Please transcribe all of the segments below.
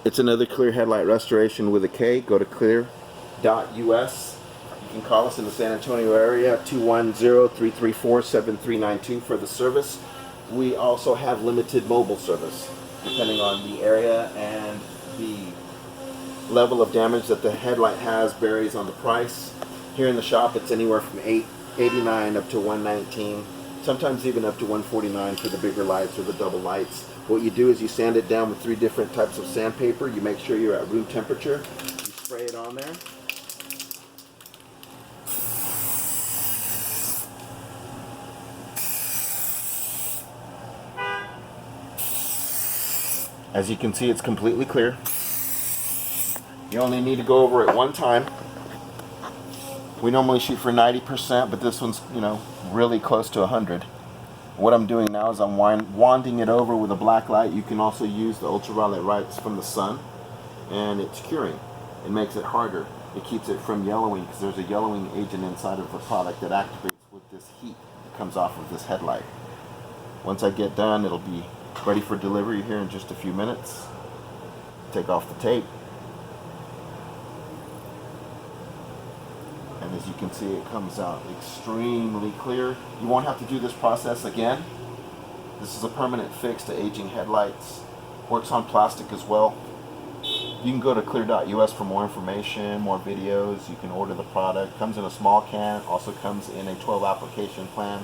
It's another clear headlight restoration with a K. Go to clear.us. You can call us in the San Antonio area, 210-334-7392 for the service. We also have limited mobile service, depending on the area and the level of damage that the headlight has varies on the price. Here in the shop, it's anywhere from $89 up to $119, sometimes even up to $149 for the bigger lights or the double lights. What you do is you sand it down with 3 different types of sandpaper. You make sure you're at room temperature. You spray it on there. As you can see, it's completely clear. You only need to go over it one time. We normally shoot for 90%, but this one's, really close to 100. What I'm doing now is I'm wanding it over with a black light. You can also use the ultraviolet lights from the sun, and it's curing. It makes it harder. It keeps it from yellowing because there's a yellowing agent inside of the product that activates with this heat that comes off of this headlight. Once I get done, it'll be ready for delivery here in just a few minutes. Take off the tape. And as you can see, it comes out extremely clear. You won't have to do this process again. This is a permanent fix to aging headlights. Works on plastic as well. You can go to clear.us for more information, more videos. You can order the product. Comes in a small can. Also comes in a 12 application can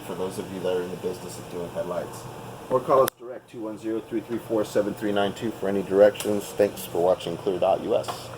for those of you that are in the business of doing headlights. Or call us direct, 210-334-7392 for any directions. Thanks for watching clear.us.